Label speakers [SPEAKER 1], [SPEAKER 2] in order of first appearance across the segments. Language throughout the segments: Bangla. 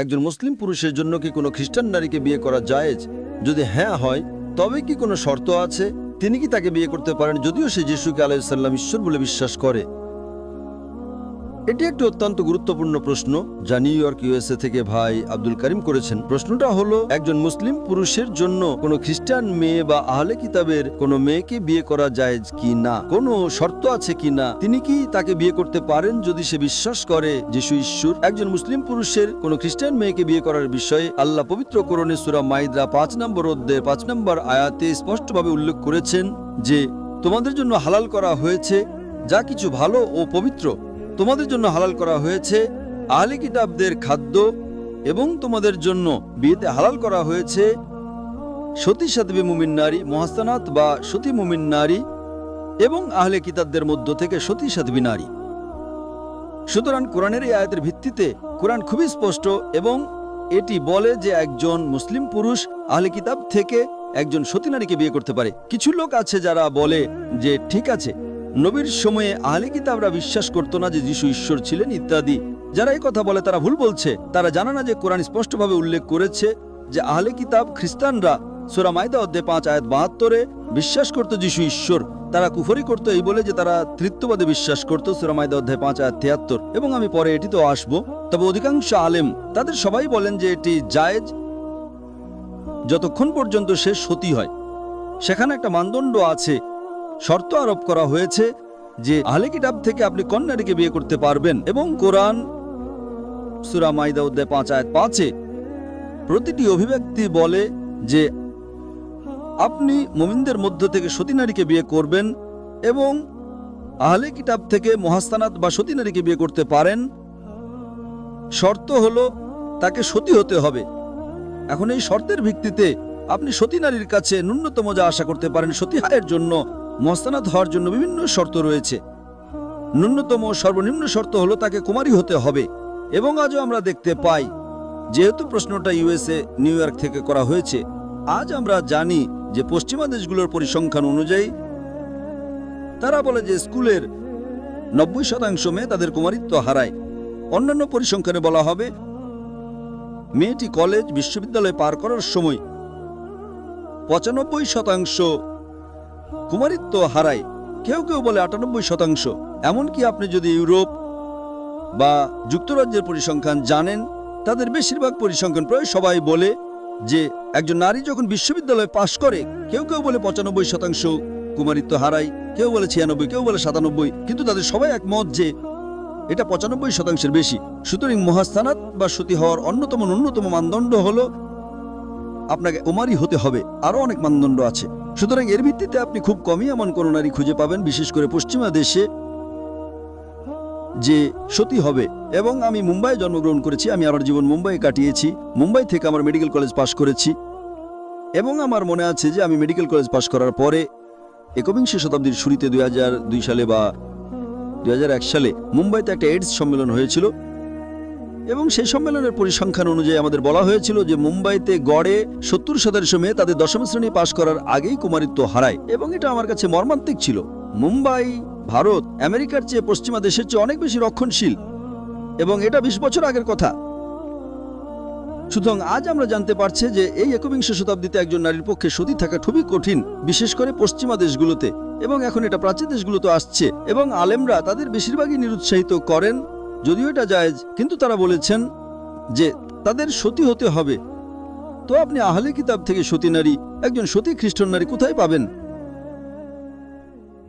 [SPEAKER 1] একজন মুসলিম পুরুষের জন্য কি কোনো খ্রিস্টান নারীকে বিয়ে করা জায়েজ? যদি হ্যাঁ হয়, তবে কি কোনো শর্ত আছে? তিনি কি তাকে বিয়ে করতে পারেন যদিও সে যিশুকে আলাইহিস সালাম ঈশ্বর বলে বিশ্বাস করে? এটি একটি অত্যন্ত গুরুত্বপূর্ণ প্রশ্ন যা নিউ ইয়র্ক ইউএসএ থেকে ভাই আব্দুল করিম করেছেন। প্রশ্নটা হলো, একজন মুসলিম পুরুষের জন্য কোনো খ্রিস্টান মেয়ে বা আহলে কিতাবের কোনো মেয়েকে বিয়ে করা জায়েজ কি না, কোনো শর্ত আছে কি না, তিনি কি তাকে বিয়ে করতে পারেন যদি সে বিশ্বাস করে যিশু ঈশ্বর? একজন মুসলিম পুরুষের কোনো খ্রিস্টান মেয়েকে বিয়ে করার বিষয়ে আল্লাহ পবিত্র কোরআনে সূরা মাইদা 5 নম্বর অধ্যায়ে 5 নম্বর আয়াতে স্পষ্টভাবে উল্লেখ করেছেন যে তোমাদের জন্য হালাল করা হয়েছে যা কিছু ভালো ও পবিত্র। তোমাদের জন্য হালাল করা হয়েছে আহলে কিতাবদের খাদ্য, এবং তোমাদের জন্য বিয়েতে হালাল করা হয়েছে সতী সাধ্বী মুমিন নারী, মুহসানাত বা সতী মুমিন নারী, এবং আহলে কিতাবদের মধ্য থেকে সতী সাধ্বী নারী। সুতরাং কোরআনের এই আয়াতের ভিত্তিতে কোরআন খুবই স্পষ্ট, এবং এটি বলে যে একজন মুসলিম পুরুষ আহলে কিতাব থেকে একজন সতী নারীকে বিয়ে করতে পারে। কিছু লোক আছে যারা বলে যে ঠিক আছে, নবীর সময়ে আহলে কিতাবরা বিশ্বাস করত না যে যিশু ঈশ্বর ছিলেন ইত্যাদি। যারা এই কথা বলে তারা ভুল বলছে। তারা জানে না যে কোরআন স্পষ্টভাবে উল্লেখ করেছে যে আহলে কিতাব খ্রিস্টানরা সূরা মাইদা অধ্যায় 5 আয়াত 72-এ বিশ্বাস করত যিশু ঈশ্বর। তারা কুফরি করত এই বলে যে তারা তৃত্ববাদে বিশ্বাস করত, সূরা মাইদা অধ্যায় 5 আয়াত 73, এবং আমি পরে এটিতেও আসবো। তবে অধিকাংশ আলেম তাদের সবাই বলেন যে এটি জায়েজ যতক্ষণ পর্যন্ত সে সতী হয়। সেখানে একটা মানদণ্ড আছে, শর্ত আরোপ করা হয়েছে যে আহলে কিতাব থেকে আপনি কোন নারীকে বিয়ে করতে পারবেন, এবং কোরআন সূরা মাইদা অধ্যায় 5 আয়াত 5-এ প্রতিটি অভিব্যক্তি বলে যে আপনি মুমিনদের মধ্য থেকে সতী নারীকে বিয়ে করবেন, এবং আহলে কিতাব থেকে মুহসানাত বা সতী নারীকে বিয়ে করতে পারেন। শর্ত হলো তাকে সতী হতে হবে। এখন এই শর্তের ভিত্তিতে আপনি সতী নারীর কাছে ন্যূনতম যা আশা করতে পারেন, সতী হায়ের জন্য, মুহসানাত হওয়ার জন্য বিভিন্ন শর্ত রয়েছে। ন্যূনতম সর্বনিম্ন শর্ত হলো তাকে কুমারী হতে হবে। এবং আজও আমরা দেখতে পাই, যেহেতু প্রশ্নটা ইউএসএ নিউ ইয়র্ক থেকে করা হয়েছে, আজ আমরা জানি যে পশ্চিমা দেশগুলোর পরিসংখ্যান অনুযায়ী তারা বলে যে স্কুলের 90% মেয়ে তাদের কুমারিত্ব হারায়। অন্যান্য পরিসংখ্যানে বলা হবে মেয়েটি কলেজ বিশ্ববিদ্যালয় পার করার সময় 95% কুমারিত্ব হারায়। কেউ কেউ বলে 98%। এমনকি আপনি যদি ইউরোপ বা যুক্তরাজ্যের পরিসংখ্যান জানেন, তাদের বেশিরভাগ পরিসংখ্যান প্রায় সবাই বলে যে একজন নারী যখন বিশ্ববিদ্যালয় পাশ করে, কেউ কেউ বলে 95% কুমারিত্ব হারায়, কেউ বলে 96, কেউ বলে 97, কিন্তু তাদের সবাই একমত যে এটা 95%-এর বেশি। সুতরাং মুহসানাত বা সতী হওয়ার ন্যূনতম মানদণ্ড হলো আপনাকে কুমারী হতে হবে। আরও অনেক মানদণ্ড আছে। সুতরাং এর ভিত্তিতে আপনি খুব কমই এমন কোনো নারী খুঁজে পাবেন, বিশেষ করে পশ্চিমা দেশে, যে সতী হবে। এবং আমি মুম্বাইয়ে জন্মগ্রহণ করেছি, আমি আমার জীবন মুম্বাইয়ে কাটিয়েছি। মুম্বাই থেকে আমার মেডিকেল কলেজ পাশ করেছি, এবং আমার মনে আছে যে আমি মেডিকেল কলেজ পাশ করার পরে একবিংশ শতাব্দীর শুরুতে 2002 সালে বা 2001 সালে মুম্বাইতে একটা এইডস সম্মেলন হয়েছিল, এবং সেই সম্মেলনের পরিসংখ্যান অনুযায়ী আমাদের বলা হয়েছিল যে মুম্বাইতে গড়ে 70% মেয়ে তাদের 10ম শ্রেণী পাশ করার আগেই কুমারিত্ব হারায়। এবং এটা আমার কাছে মর্মান্তিক ছিল। মুম্বাই, ভারত, আমেরিকার চেয়ে পশ্চিমা দেশের চেয়ে অনেক বেশি রক্ষণশীল, এবং এটা 20 বছর আগের কথা। সুতরাং আজ আমরা জানতে পারছি যে এই একবিংশ শতাব্দীতে একজন নারীর পক্ষে সতী থাকা খুবই কঠিন, বিশেষ করে পশ্চিমা দেশগুলোতে, এবং এখন এটা প্রাচ্য দেশগুলোতে আসছে। এবং আলেমরা তাদের বেশিরভাগই নিরুৎসাহিত করেন, যদিও এটা জায়েজ, কিন্তু তারা বলেছেন যে তাদের সতী হতে হবে। তো আপনি আহলে কিতাব থেকে সতী নারী, একজন সতী খ্রিস্টান নারী কোথায় পাবেন?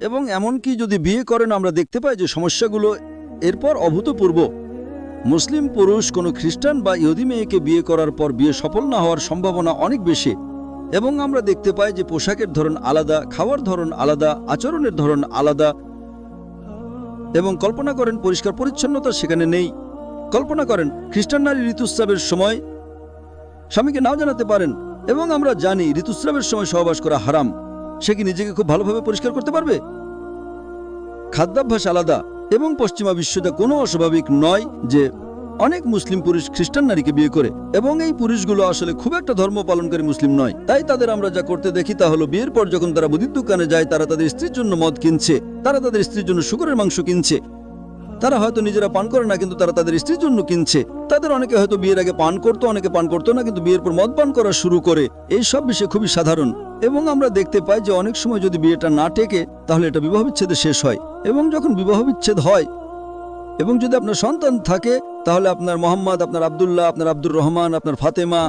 [SPEAKER 1] এবং এমনকি যদি বিয়ে করেন, আমরা দেখতে পাই যে সমস্যাগুলো এরপর অভূতপূর্ব। মুসলিম পুরুষ কোনো খ্রিস্টান বা ইহুদি মেয়েকে বিয়ে করার পর বিয়ে সফল না হওয়ার সম্ভাবনা অনেক বেশি। এবং আমরা দেখতে পাই যে পোশাকের ধরন আলাদা, খাওয়ার ধরন আলাদা, আচরণের ধরন আলাদা। এবং কল্পনা করেন পরিষ্কার পরিচ্ছন্নতা সেখানে নেই। কল্পনা করেন খ্রিস্টান নারী ঋতুস্রাবের সময় স্বামীকে নাও জানাতে পারেন, এবং আমরা জানি ঋতুস্রাবের সময় সহবাস করা হারাম। সে কি নিজেকে খুব ভালোভাবে পরিষ্কার করতে পারবে? খাদ্যাভ্যাস আলাদা। এবং পশ্চিমা বিশ্বটা কোনো অস্বাভাবিক নয় যে অনেক মুসলিম পুরুষ খ্রিস্টান নারীকে বিয়ে করে, এবং এই পুরুষগুলো আসলে খুব একটা ধর্ম পালনকারী মুসলিম নয়। তাই তাদের আমরা যা করতে দেখি তা হলো বিয়ের পর যখন তারা মুদির দোকানে যায়, তারা তাদের স্ত্রীর জন্য মদ কিনছে, তারা তাদের স্ত্রীর জন্য শুকরের মাংস কিনছে,
[SPEAKER 2] তারা হয়তো নিজেরা পান করে না, কিন্তু তারা তাদের স্ত্রীর জন্য কিনছে। তাদের অনেকে হয়তো বিয়ের আগে পান করতো, অনেকে পান করতো না, কিন্তু বিয়ের পর মদ পান করা শুরু করে। এই সব বিষয় খুবই সাধারণ, এবং আমরা দেখতে পাই যে অনেক সময় যদি বিয়েটা না টেকে তাহলে এটা বিবাহ বিচ্ছেদে শেষ হয়। এবং যখন বিবাহ বিচ্ছেদ হয় এবং যদি আপনার সন্তান থাকে, তাহলে আপনার মোহাম্মদ, আপনার আব্দুল্লাহ, আপনার আব্দুর রহমান, আপনার ফাতেমা,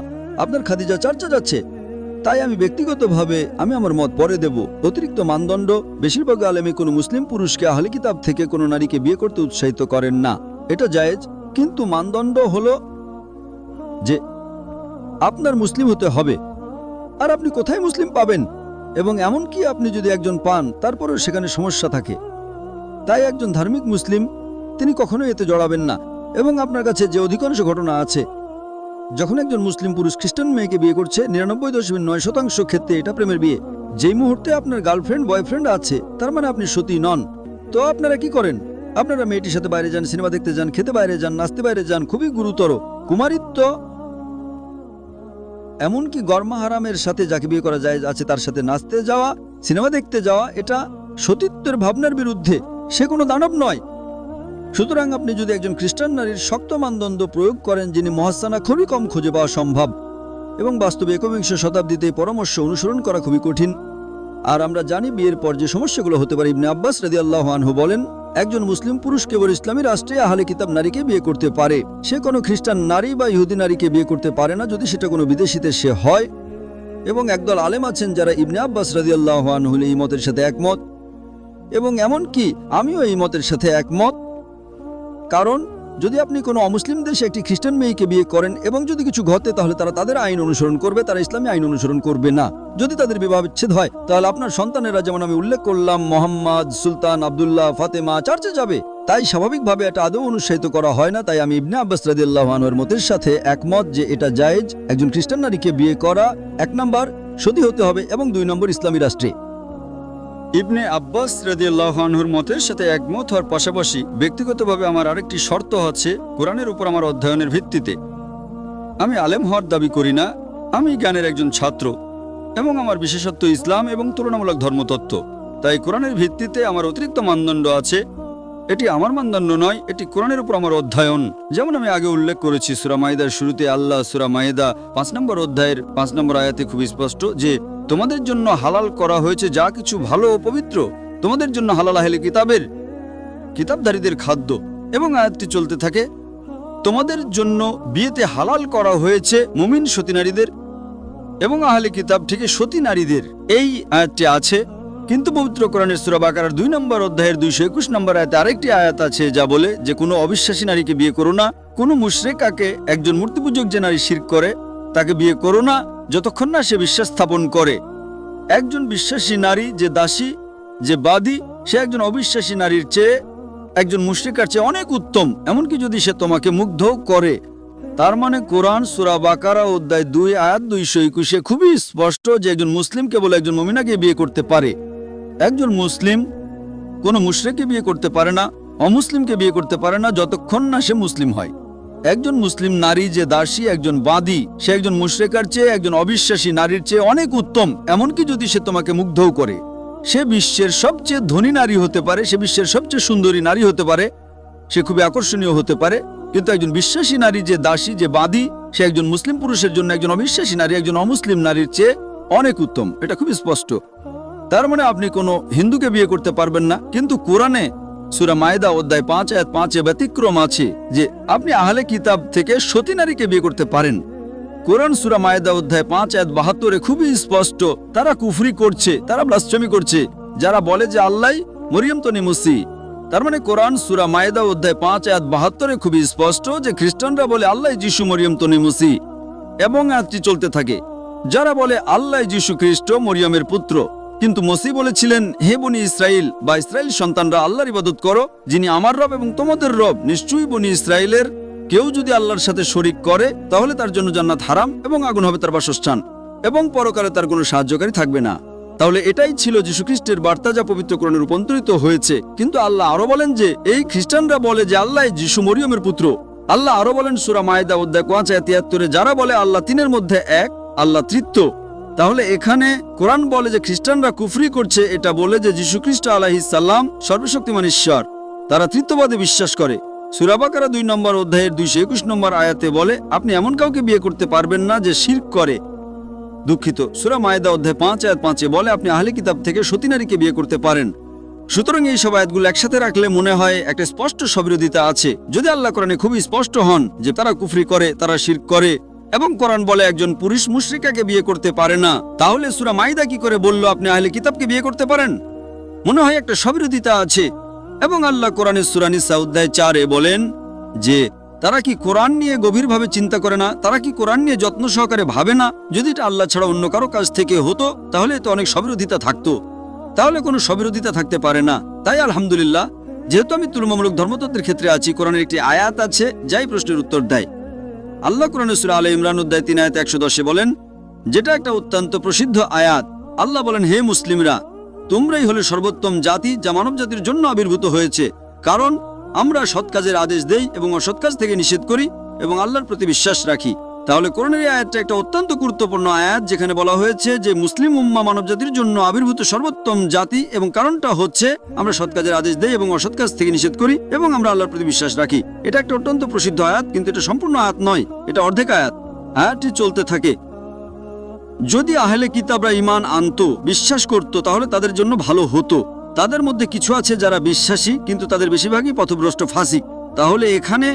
[SPEAKER 2] আপনার খাদিজা চর্চা যাচ্ছে। তাই আমি ব্যক্তিগতভাবে আমার মত পরে দেব। অতিরিক্ত মানদণ্ড, বেশিরভাগ আলেমে কোনো মুসলিম পুরুষকে আহলে কিতাব থেকে কোনো নারীকে বিয়ে করতে উৎসাহিত করেন না। এটা জায়েজ, কিন্তু মানদণ্ড হলো যে আপনার মুসলিম হতে হবে। আর আপনি কোথায় মুসলিম পাবেন? এবং এমনকি আপনি যদি একজন পান, তারপরেও সেখানে সমস্যা থাকে। তাই একজন ধার্মিক মুসলিম তিনি কখনোই এতে জড়াবেন না। এবং আপনার কাছে যে অধিকাংশ ঘটনা আছে, যখন একজন মুসলিম পুরুষ খ্রিস্টান মেয়েকে বিয়ে করছে, 99.9% ক্ষেত্রে এটা প্রেমের বিয়ে। যেই মুহূর্তে আপনার গার্লফ্রেন্ড বয়ফ্রেন্ড আছে, তার মানে আপনি সতী নন। তো আপনারা কি করেন? আপনারা মেয়েটির সাথে বাইরে যান, সিনেমা দেখতে যান, খেতে বাইরে যান, নাচতে বাইরে যান। খুবই গুরুতর কুমারিত্ব, এমনকি গরমা হারামের সাথে যাকে বিয়ে করা যায় আছে তার সাথে নাচতে যাওয়া, সিনেমা দেখতে যাওয়া, এটা সতীত্বের ভাবনার বিরুদ্ধে। সে কোনো দানব নয়। সুতরাং আপনি যদি একজন খ্রিস্টান নারীর শক্ত মানদণ্ড প্রয়োগ করেন, যিনি মহাসানা খুবই কম খুঁজে পাওয়া সম্ভব, এবং বাস্তবে 21 শতাব্দীতে পরামর্শ অনুসরণ করা খুবই কঠিন। আর আমরা জানি বিয়ের পর যে সমস্যাগুলো হতে পারে। ইবনে আব্বাস রাদিয়াল্লাহু আনহু বলেন, একজন মুসলিম পুরুষ কেবল ইসলামী রাষ্ট্রে আহলে কিতাব নারীকে বিয়ে করতে পারে। সে কোনো খ্রিস্টান নারী বা ইহুদি নারীকে বিয়ে করতে পারে না, যদি সেটা কোনো বিদেশিতে সে হয়। এবং একদল আলেম আছেন যারা ইবনে আব্বাস রাদিয়াল্লাহু আনহু এই মতের সাথে একমত, এবং এমনকি আমিও এই মতের সাথে একমত। কারণ যদি আপনি কোনো অমুসলিম দেশে একটি খ্রিস্টান মেয়েকে বিয়ে করেন এবং যদি কিছু ঘটে, তাহলে তারা তাদের আইন অনুসরণ করবে, তারা ইসলামী আইন অনুসরণ করবে না। যদি তাদের বিবাহ বিচ্ছেদ হয়, তাহলে আপনার সন্তানেরা, যেমন আমি উল্লেখ করলাম, মোহাম্মদ, সুলতান, আব্দুল্লাহ, ফাতেমা, চার্চে যাবে। তাই স্বাভাবিকভাবে এটা আদৌ অনুৎসাহিত করা হয় না। তাই আমি ইবনে আব্বাস রাদিয়াল্লাহু আনহুর মতের সাথে একমত যে এটা জায়েজ একজন খ্রিস্টান নারীকে বিয়ে করা। 1 নম্বর সতী হতে হবে, এবং 2 নম্বর ইসলামী রাষ্ট্রে।
[SPEAKER 3] ইবনে আব্বাস রাদিয়াল্লাহু আনহুর মতের সাথে একমত হওয়ার পাশাপাশি ব্যক্তিগতভাবে আমার আরেকটি শর্ত আছে, কোরআনের উপর আমার অধ্যয়নের ভিত্তিতে। আমি আলেম হওয়ার দাবি করি না, আমি জ্ঞানের একজন ছাত্র, এবং আমার বিশেষত্ব ইসলাম এবং তুলনামূলক ধর্মতত্ত্ব। তাই কোরআনের ভিত্তিতে আমার অতিরিক্ত মানদণ্ড আছে। এটি আমার মানদণ্ড নয়, এটি কোরআনের উপর আমার অধ্যয়ন। যেমন আমি আগে উল্লেখ করেছি, সূরা মাইদার শুরুতে আল্লাহ সূরা মাইদা 5 নম্বর অধ্যায়ের 5 নম্বর আয়াতে খুব স্পষ্ট যে তোমাদের জন্য হালাল করা হয়েছে যা কিছু ভালো ও পবিত্র, তোমাদের জন্য হালাল আহলে কিতাবধারীদের খাদ্য। এবং আয়াতটি চলতে থাকে, তোমাদের জন্য বিয়েতে হালাল করা হয়েছে মুমিন সতী নারীদের এবং আহলে কিতাব থেকে সতী নারীদের। এই আয়াতটি আছে। কিন্তু পবিত্র কোরআনের সূরা বাকারার 2 নম্বর অধ্যায়ের 221 নম্বর আয়াতে আরেকটি আয়াত আছে যা বলে যে কোনো অবিশ্বাসী নারীকে বিয়ে করো না, কোনো মুশরিকাকে, একজন মূর্তিপূজক যে নারী শিরক করে তাকে বিয়ে করো না যতক্ষণ না সে বিশ্বাস স্থাপন করে। একজন বিশ্বাসী নারী যে দাসী, যে বাদী, সে একজন অবিশ্বাসী নারীর চেয়ে, একজন মুশরিকার চেয়ে অনেক উত্তম, এমনকি যদি সে তোমাকে মুগ্ধ করে। তার মানে কোরআন সূরা বাকারা অধ্যায় 2 আয়াত 221 খুবই স্পষ্ট যে একজন মুসলিম কেবল একজন মুমিনাকে বিয়ে করতে পারে। একজন মুসলিম কোনো মুশরিককে বিয়ে করতে পারে না, অমুসলিমকে বিয়ে করতে পারে না যতক্ষণ না সে মুসলিম হয়। একজন মুসলিম নারী যে দাসী, একজন বাদী, সে একজন মুশরিকার চেয়ে, একজন অবিশ্বাসী নারীর চেয়ে অনেক উত্তম, এমনকি যদি সে তোমাকে মুগ্ধও করে। সে বিশ্বের সবচেয়ে ধনী নারী হতে পারে, সে বিশ্বের সবচেয়ে সুন্দরী নারী হতে পারে, সে খুবই আকর্ষণীয় হতে পারে, কিন্তু একজন বিশ্বাসী নারী যে দাসী, যে বাদী, সে একজন মুসলিম পুরুষের জন্য একজন অবিশ্বাসী নারী একজন অমুসলিম নারীর চেয়ে অনেক উত্তম। এটা খুব স্পষ্ট। তার মানে আপনি কোনো হিন্দুকে বিয়ে করতে পারবেন না, কিন্তু কোরআনে সূরা মাইদা অধ্যায় 5 আয়াত 5 ব্যতিক্রম আছে যে আপনি আহলে কিতাব থেকে সতী নারীকে বিয়ে করতে পারেন। কোরআন সূরা মাইদা অধ্যায় 5 আয়াত 72 খুবই স্পষ্ট। তারা কুফরি করছে, তারা ব্লাসফেমি করছে, যারা বলে যে আল্লাহ মরিয়ম তনি মুসি। তার মানে কোরআন সূরা মাইদা অধ্যায় 5 আয়াত 72 খুবই স্পষ্ট যে খ্রিস্টানরা বলে আল্লাহ যিশু মরিয়ম তনি মুসি, এবং আয়াতটি চলতে থাকে। যারা বলে আল্লাহ যিশু খ্রিস্ট মরিয়মের পুত্র, কিন্তু মসি বলেছিলেন, হে বনি ইসরাইল বা ইসরাইল সন্তানরা, আল্লাহর ইবাদত করো যিনি আমার রব এবং তোমাদের রব। নিশ্চয়ই বনি ইসরাইলের কেউ যদি আল্লাহর সাথে শরিক করে তাহলে তার জন্য জান্নাত হারাম এবং আগুন হবে তার বাসস্থান, এবং পরকালে তার কোনো সাহায্যকারী থাকবে না। তাহলে এটাই ছিল যীশু খ্রিস্টের বার্তা যা পবিত্র কোরআনে রূপান্তরিত হয়েছে। কিন্তু আল্লাহ আরো বলেন যে এই খ্রিস্টানরা বলে যে আল্লাহ যিশু মরিয়মের পুত্র। আল্লাহ আরো বলেন সূরা মাইদা অধ্যায় 5 আয়াত 73 যারা বলে আল্লাহ তিনের মধ্যে এক, আল্লাহ তৃতীয়। তাহলে এখানে কোরআন বলে যে খ্রিস্টানরা কুফরি করছে, এটা বলে যে যীশু খ্রিস্ট আলাইহিস সালাম সর্বশক্তিমান ঈশ্বর।
[SPEAKER 2] তারা তৃতীয়বাদে বিশ্বাস করে। সূরা বাকারা 2 নম্বর অধ্যায়ের 221 নম্বর আয়াতে বলে আপনি এমন কাউকে বিয়ে করতে পারবেন না যে শিরক করে। দুঃখিত, সূরা মায়েদা অধ্যায় 5 আয়াত 5 বলে আপনি আহলে কিতাব থেকে সতী নারীকে বিয়ে করতে পারেন। সুতরাং এই সব আয়াতগুলো একসাথে রাখলে মনে হয় একটা স্পষ্ট স্ববিরোধিতা আছে। যদি আল্লাহ কোরআনে খুবই স্পষ্ট হন যে তারা কুফরি করে, তারা শিরক করে, এবং কোরআন বলে একজন পুরুষ মুশরিকাকে বিয়ে করতে পারে না, তাহলে সূরা মাইদা কি করে বলল আপনি আহলে কিতাবকে বিয়ে করতে পারেন? মনে হয় একটা স্ববিরোধিতা আছে। এবং আল্লাহ কোরআনের সূরা নিসা অধ্যায় 4 বলেন যে তারা কি কোরআন নিয়ে গভীরভাবে চিন্তা করে না, তারা কি কোরআন নিয়ে যত্ন সহকারে ভাবে না? যদি এটা আল্লাহ ছাড়া অন্য কারো কাছ থেকে হতো তাহলে তো অনেক স্ববিরোধিতা থাকতো, তাহলে কোনো স্ববিরোধিতা থাকতে পারে না। তাই আলহামদুলিল্লাহ, যেহেতু আমি তুলনামূলক ধর্মতত্ত্বের ক্ষেত্রে আছি, কোরআনের একটি আয়াত আছে যাই প্রশ্নের উত্তর দেয়। আল্লাহ কোরআনের সূরা আলে ইমরান অধ্যায় 3 আয়াত 110 বলেন, যেটা একটা অত্যন্ত প্রসিদ্ধ আয়াত। আল্লাহ বলেন, হে মুসলিমরা, তোমরাই হলে সর্বোত্তম জাতি যা মানব জাতির জন্য আবির্ভূত হয়েছে, কারণ আমরা সৎ কাজের আদেশ দেই এবং অসৎ কাজ থেকে নিষেধ করি এবং আল্লাহর প্রতি বিশ্বাস রাখি। তাহলে কোরআনের এই আয়াতটা একটা অত্যন্ত গুরুত্বপূর্ণ আয়াত, যেখানে বলা হয়েছে যে মুসলিম উম্মাহ মানব জাতির জন্য আবির্ভূত সর্বোত্তম জাতি, এবং কারণটা হচ্ছে আমরা সৎ কাজের আদেশ দেই এবং অসৎ কাজ থেকে নিষেধ করি এবং আমরা আল্লাহর প্রতি বিশ্বাস রাখি। এটা একটা অত্যন্ত প্রসিদ্ধ আয়াত, কিন্তু এটা সম্পূর্ণ আয়াত নয়, এটা অর্ধেক আয়াত। আয়াতটি চলতে থাকে। যদি আহলে কিতাবরা ঈমান আনতো, বিশ্বাস করত, তাহলে তাদের জন্য ভালো হতো। তাদের মধ্যে কিছু আছে যারা বিশ্বাসী, কিন্তু তাদের বেশিরভাগই পথভ্রষ্ট ফাসিক। তাহলে এখানে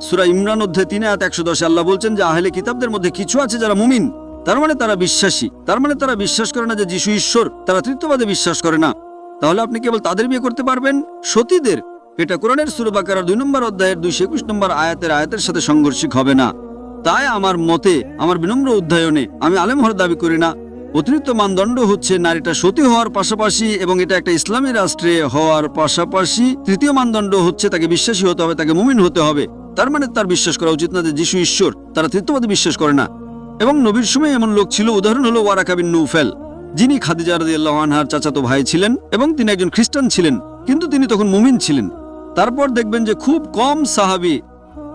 [SPEAKER 2] সূরা ইমরান অধ্যায় 3 আয়াত 110 আল্লাহ বলছেন যে আহলে কিতাবদের মধ্যে কিছু আছে যারা মুমিন, তার মানে তারা বিশ্বাসী, তার মানে তারা বিশ্বাস করে না যে যিশু ঈশ্বর, তারা তৃতীয়বাদে বিশ্বাস করে না। তাহলে আপনি কেবল তাদের বিয়ে করতে পারবেন, সতীদের। এটা কোরআনের সূরা বাকারার 2 নম্বর অধ্যায়ের 221 নম্বর আয়াতের সাথে সাংঘর্ষিক হবে না। তাই আমার মতে, আমার বিনম্র অধ্যয়নে, আমি আলেম হওয়ার দাবি করি না। অতিরিক্ত মানদণ্ড হচ্ছে নারীটা সতী হওয়ার পাশাপাশি, এবং এটা একটা ইসলামী রাষ্ট্রে হওয়ার পাশাপাশি তৃতীয় মানদণ্ড হচ্ছে তাকে বিশ্বাসী হতে হবে, তাকে মুমিন হতে হবে। তার মানে তার বিশ্বাস করা উচিত না যে যিশু ঈশ্বর, তারা তৃতীয়বাদে বিশ্বাস করে না। এবং নবীর সময় এমন লোক ছিল, উদাহরণ হলো ওয়ারাকা বিন নৌফেল, যিনি খাদিজা রাদিয়াল্লাহু আনহার চাচাতো ভাই ছিলেন এবং তিনি একজন খ্রিস্টান ছিলেন, কিন্তু তিনি তখন মুমিন ছিলেন। তারপর দেখবেন যে খুব কম সাহাবী,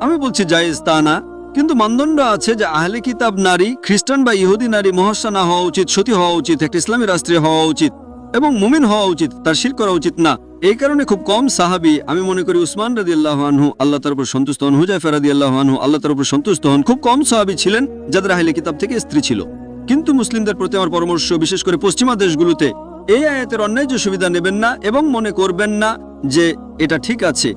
[SPEAKER 2] আমি বলছি জায়েজ তা না, কিন্তু মানদণ্ড আছে যে আহলে কিতাব নারী, খ্রিস্টান বা ইহুদি নারী মুহসানা হওয়া উচিত, সতী হওয়া উচিত, একটা ইসলামী রাষ্ট্রে হওয়া উচিত এবং মুমিন হওয়া উচিত, তার শিরক করা উচিত না। এই কারণে খুব কম সাহাবী, আমি মনে করি উসমান রাদিয়াল্লাহু আনহু আল্লাহ তার উপর সন্তুষ্ট হন, হুযায়ফা রাদিয়াল্লাহু আনহু আল্লাহ তার উপর সন্তুষ্ট হন, খুব কম সাহাবী ছিলেন যাদের আহলে কিতাব থেকে স্ত্রী ছিল। কিন্তু মুসলিমদের প্রতি আমার পরামর্শ, বিশেষ করে পশ্চিমা দেশগুলোতে, এই আয়াতের অন্যায্য সুবিধা নেবেন না এবং মনে করবেন না যে এটা ঠিক আছে।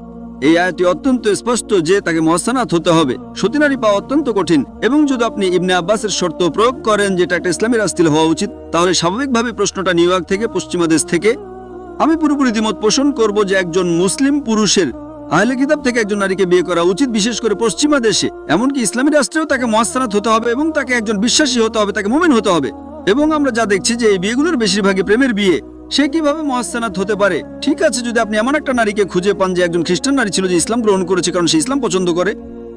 [SPEAKER 2] এই আয়াতটি অত্যন্ত স্পষ্ট যে তাকে মুহসানাত হতে হবে, সতী নারী পাওয়া অত্যন্ত কঠিন। এবং যদি আপনি ইবনে আব্বাসের শর্ত প্রয়োগ করেন যেটা একটা ইসলামী রাষ্ট্র হওয়া উচিত, তাহলে স্বাভাবিকভাবে প্রশ্নটা নিউ ইয়র্ক থেকে, পশ্চিমা দেশ থেকে। আমি পুরোপুরি দ্বিমত পোষণ করব যে একজন মুসলিম পুরুষের আহলে কিতাব থেকে একজন নারীকে বিয়ে করা উচিত, বিশেষ করে পশ্চিমা দেশে। এমনকি ইসলামী রাষ্ট্রেও তাকে মুহসানাত হতে হবে এবং তাকে একজন বিশ্বাসী হতে হবে, তাকে মুমিন হতে হবে। এবং আমরা যা দেখছি যে এই বিয়েগুলোর বেশিরভাগই প্রেমের বিয়ে। সে কিভাবে মুহসানাত হতে পারে? ঠিক আছে, যদি আপনি এমন একটা নারীকে খুঁজে পান যে একজন খ্রিস্টান নারী ছিল, যে ইসলাম গ্রহণ করেছে কারণ সে ইসলাম পছন্দ করে,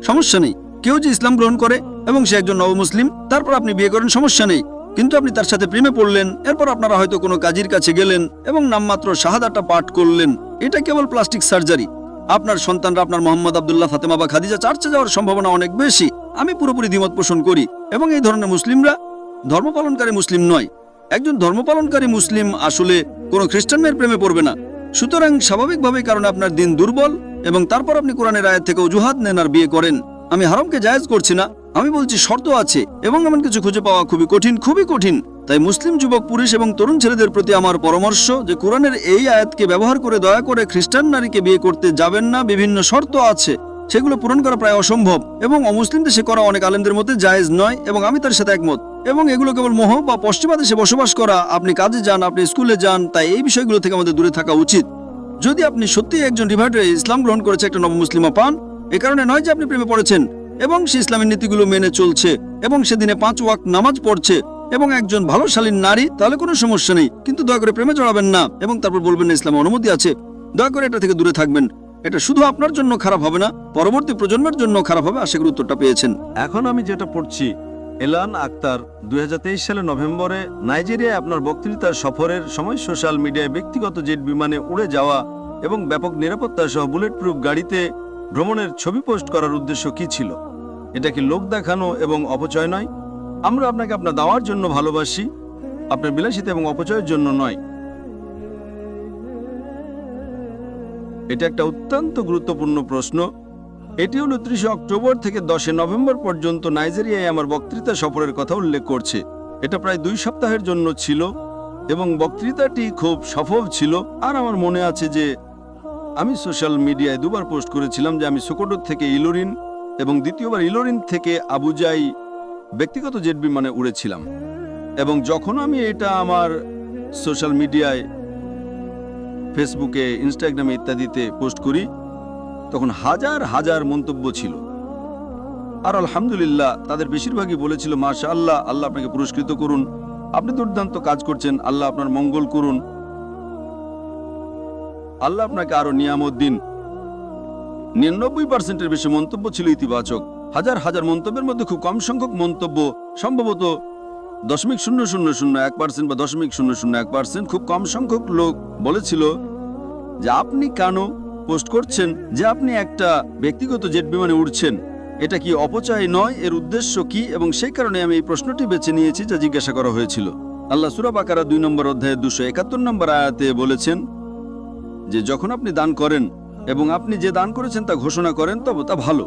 [SPEAKER 2] সমস্যা নেই। কেউ যে ইসলাম গ্রহণ করে এবং সে একজন নবমুসলিম, তারপর আপনি বিয়ে করেন, সমস্যা নেই। কিন্তু আপনি তার সাথে প্রেমে পড়লেন, এরপর আপনারা হয়তো কোনো কাজীর কাছে গেলেন এবং নামমাত্র শাহাদাটা পাঠ করলেন, এটা কেবল প্লাস্টিক সার্জারি। আপনার সন্তানরা আপনার মোহাম্মদ, আব্দুল্লাহ, ফাতেমা বা খাদিজা চার্চে যাওয়ার সম্ভাবনা অনেক বেশি। আমি পুরোপুরি দ্বিমত পোষণ করি। এবং এই ধরনের মুসলিমরা ধর্মপালনকারী মুসলিম নয়। একজন ধর্মপালনকারী মুসলিম আসলে কোনো খ্রিস্টান মেয়ের প্রেমে পড়বে না। সুতরাং স্বাভাবিকভাবেই, কারণ আপনার দিন দুর্বল এবং তারপর আপনি কোরআনের আয়াত থেকে অজুহাত নেন আর বিয়ে করেন। আমি হারামকে জায়েজ করছি না, আমি বলছি শর্ত আছে এবং এমন কিছু খুঁজে পাওয়া খুবই কঠিন, খুবই কঠিন। তাই মুসলিম যুবক পুরুষ এবং তরুণ ছেলেদের প্রতি আমার পরামর্শ যে কোরআনের এই আয়াতকে ব্যবহার করে দয়া করে খ্রিস্টান নারীকে বিয়ে করতে যাবেন না। বিভিন্ন শর্ত আছে, সেগুলো পূরণ করা প্রায় অসম্ভব এবং অমুসলিম দেশে করা অনেক আলেমদের মধ্যে জায়েজ নয়, এবং আমি তার সাথে একমত। এবং এগুলো কেবল মোহ বা পশ্চিমা দেশে বসবাস করা, আপনি কাজে যান, আপনি স্কুলে যান, তাই এই বিষয়গুলো থেকে আমাদের দূরে থাকা উচিত। যদি আপনি সত্যি একজন রিভার্টার ইসলাম গ্রহণ করেছে, একটা নবমুসলিমা পান, এ কারণে নয় যে আপনি প্রেমে পড়েছেন এবং সে ইসলামের নীতিগুলো মেনে চলছে এবং সেদিনে 5 ওয়াক্ত নামাজ পড়ছে এবং একজন ভালো শালীন নারী, তাহলে কোনো সমস্যা নেই। কিন্তু দয়া করে প্রেমে জড়াবেন না এবং তারপর বলবেন না ইসলামে অনুমতি আছে। দয়া করে এটা থেকে দূরে থাকবেন। এটা শুধু আপনার জন্য খারাপ হবে না, পরবর্তী প্রজন্মের জন্য খারাপ হবে। আশা করি উত্তরটা পেয়েছেন।
[SPEAKER 1] এখন আমি যেটা পড়ছি, এলান আক্তার 2023 সালে নভেম্বরে নাইজেরিয়ায় আপনার বক্তৃতার সফরের সময় সোশ্যাল মিডিয়ায় ব্যক্তিগত জেট বিমানে উড়ে যাওয়া এবং ব্যাপক নিরাপত্তা সহ বুলেট প্রুফ গাড়িতে ভ্রমণের ছবি পোস্ট করার উদ্দেশ্য কি ছিল? এটা কি লোক দেখানো এবং অপচয় নয়? আমরা আপনাকে আপনার দাওয়ার জন্য ভালোবাসি, আপনার বিলাসিতা এবং অপচয়ের জন্য নয়।
[SPEAKER 4] এটা একটা অত্যন্ত গুরুত্বপূর্ণ প্রশ্ন। এটি 29 অক্টোবর থেকে 10 নভেম্বর পর্যন্ত নাইজেরিয়ায় আমার বক্তৃতা সফরের কথা উল্লেখ করছে। এটা প্রায় 2 সপ্তাহের জন্য ছিল এবং বক্তৃতাটি খুব সফল ছিল। আর আমার মনে আছে যে আমি সোশ্যাল মিডিয়ায় 2বার পোস্ট করেছিলাম যে আমি সোকোটো থেকে ইলোরিন এবং দ্বিতীয়বার ইলোরিন থেকে আবুজাই ব্যক্তিগত জেট বিমানে উড়েছিলাম। এবং যখন আমি এটা আমার সোশ্যাল মিডিয়ায় ফেসবুকে, ইনস্টাগ্রামে ইত্যাদিতে পোস্ট করি, তখন হাজার হাজার মন্তব্য ছিল। আর আলহামদুলিল্লাহ তাদের বেশিরভাগই বলেছিল, মাশাআল্লাহ, আল্লাহ আপনাকে পুরস্কৃত করুন, আপনি দুর্দান্ত কাজ করছেন, আল্লাহ আপনার মঙ্গল করুন, আল্লাহ আপনাকে আরো নিয়ামত দিন। 99%-এর বেশি মন্তব্য ছিল ইতিবাচক। হাজার হাজার মন্তব্যের মধ্যে খুব কম সংখ্যক মন্তব্য, সম্ভবত 0.0001% বা 0.001%, খুব কম সংখ্যক লোক বলেছিল যে আপনি কেন পোস্ট করছেন যে আপনি একটা ব্যক্তিগত জেট বিমানে উড়ছেন, এটা কি অপচয় নয়, এর উদ্দেশ্য কি? এবং সেই কারণে আমি এই প্রশ্নটি বেছে নিয়েছি যা জিজ্ঞাসা করা হয়েছিল। আল্লাহ সূরা বাকারা 2 নম্বর অধ্যায়ে 271 নম্বর আয়াতে বলেছেন যে যখন আপনি দান করেন এবং আপনি যে দান করেছেন তা ঘোষণা করেন, তবে তা ভালো,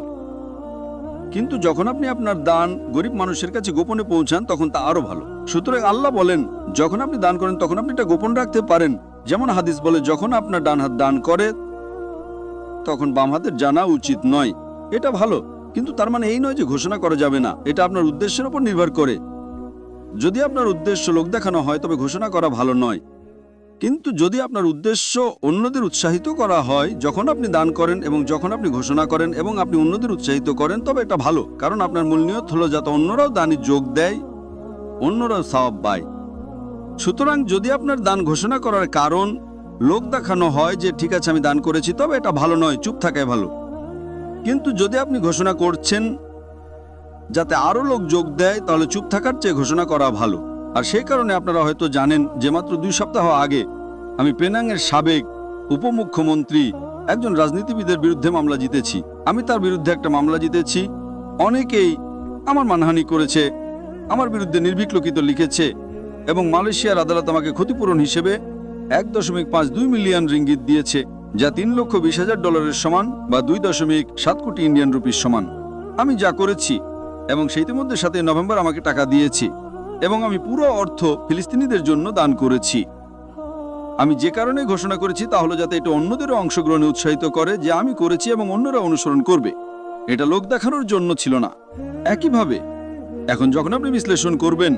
[SPEAKER 4] কিন্তু যখন আপনি আপনার দান গরিব মানুষের কাছে গোপনে পৌঁছান তখন তা আরো ভালো। সুতরাং আল্লাহ বলেন যখন আপনি দান করেন তখন আপনি এটা গোপন রাখতে পারেন। যেমন হাদিস বলে, যখন আপনার ডান হাত দান করে তখন বাম হাতের জানা উচিত নয়। এটা ভালো, কিন্তু তার মানে এই নয় যে ঘোষণা করা যাবে না। এটা আপনার উদ্দেশ্যের উপর নির্ভর করে। যদি আপনার উদ্দেশ্য লোক দেখানো হয় তবে ঘোষণা করা ভালো নয়, কিন্তু যদি আপনার উদ্দেশ্য অন্যদের উৎসাহিত করা হয়, যখন আপনি দান করেন এবং যখন আপনি ঘোষণা করেন এবং আপনি অন্যদের উৎসাহিত করেন, তবে এটা ভালো। কারণ আপনার মূল নিয়ত হলো যাতে অন্যরাও দানে যোগ দেয়, অন্যরাও সওয়াব পায়। সুতরাং যদি আপনার দান ঘোষণা করার কারণ লোক দেখানো হয় যে ঠিক আছে আমি দান করেছি, তবে এটা ভালো নয়, চুপ থাকাই ভালো। কিন্তু যদি আপনি ঘোষণা করছেন যাতে আরো লোক যোগ দেয়, তাহলে চুপ থাকার চেয়ে ঘোষণা করা ভালো। আর সেই কারণে আপনারা হয়তো জানেন যে মাত্র 2 সপ্তাহ আগে আমি পেনাংয়ের সাবেক উপমুখ্যমন্ত্রী একজন রাজনীতিবিদের বিরুদ্ধে মামলা জিতেছি। আমি তার বিরুদ্ধে একটা মামলা জিতেছি। অনেকেই আমার মানহানি করেছে, আমার বিরুদ্ধে নির্বিকলকিত লিখেছে এবং মালয়েশিয়ার আদালত আমাকে ক্ষতিপূরণ হিসেবে 1.52 মিলিয়ন রিঙ্গিত দিয়েছে, যা $3,20,000 সমান বা 2.7 কোটি ইন্ডিয়ান রুপির সমান। আমি যা করেছি এবং সেই মধ্যে 7 নভেম্বর আমাকে টাকা দিয়েছি এবং আমি পুরো অর্থ ফিলিস্তিনিদের জন্য দান করেছি। আমি যে কারণে ঘোষণা করেছি তা হলো যাতে এটা অন্যদেরও অংশগ্রহণে উৎসাহিত করে যে আমি করেছি এবং অন্যরা অনুসরণ করবে। এটা লোক দেখানোর জন্য ছিল না। একইভাবে এখন যখন আপনি বিশ্লেষণ করবেন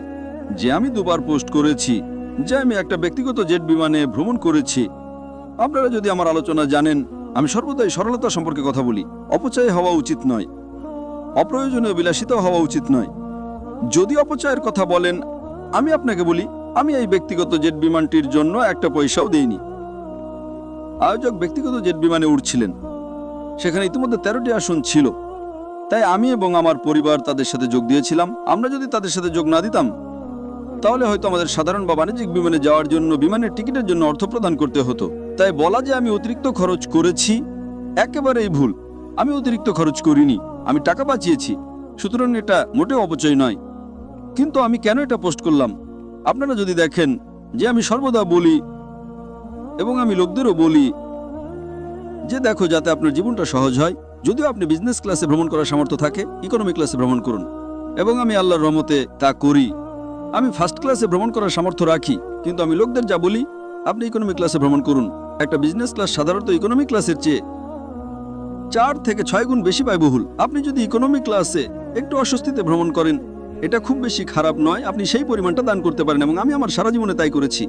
[SPEAKER 4] যে আমি 2বার পোস্ট করেছি যে আমি একটা ব্যক্তিগত জেট বিমানে ভ্রমণ করেছি, আপনারা যদি আমার আলোচনা জানেন, আমি সর্বদাই সরলতা সম্পর্কে কথা বলি। অপচয় হওয়া উচিত নয়, অপ্রয়োজনীয় বিলাসিতা হওয়া উচিত নয়। যদি অপচয়ের কথা বলেন, আমি আপনাকে বলি আমি এই ব্যক্তিগত জেট বিমানটির জন্য একটা পয়সাও দেইনি। আয়োজক ব্যক্তিগত জেট বিমানে উঠছিলেন, সেখানে ইতিমধ্যে 13টি আসন ছিল, তাই আমি এবং আমার পরিবার তাদের সাথে যোগ দিয়েছিলাম। আমরা যদি তাদের সাথে যোগ না দিতাম তাহলে হয়তো আমাদের সাধারণ বা বাণিজ্যিক বিমানে যাওয়ার জন্য বিমানের টিকিটের জন্য অর্থ প্রদান করতে হতো। তাই বলা যে আমি অতিরিক্ত খরচ করেছি একেবারেই ভুল। আমি অতিরিক্ত খরচ করিনি, আমি টাকা বাঁচিয়েছি। সুতরাং এটা মোটেও অপচয় নয়। কিন্তু আমি কেন এটা পোস্ট করলাম? আপনারা যদি দেখেন যে আমি সর্বদা বলি এবং আমি লোকদেরও বলি যে দেখো, যাতে আপনার জীবনটা সহজ হয়, যদিও আপনি বিজনেস ক্লাসে ভ্রমণ করার সামর্থ্য থাকে, ইকোনমি ক্লাসে ভ্রমণ করুন। এবং আমি আল্লাহর রহমতে তা করি। আমি ফার্স্ট ক্লাসে ভ্রমণ করার সামর্থ্য রাখি, কিন্তু আমি লোকদের যা বলি আপনি ইকোনমি ক্লাসে ভ্রমণ করুন। একটা বিজনেস ক্লাস সাধারণত ইকোনমি ক্লাসের চেয়ে 4 থেকে 6 গুণ বেশি ব্যয়বহুল। আপনি যদি ইকোনমি ক্লাসে একটু অস্বস্তিতে ভ্রমণ করেন, এটা খুব বেশি খারাপ নয়, আপনি সেই পরিমাণটা দান করতে পারেন। এবং আমি আমার সারা জীবনে তাই করেছি।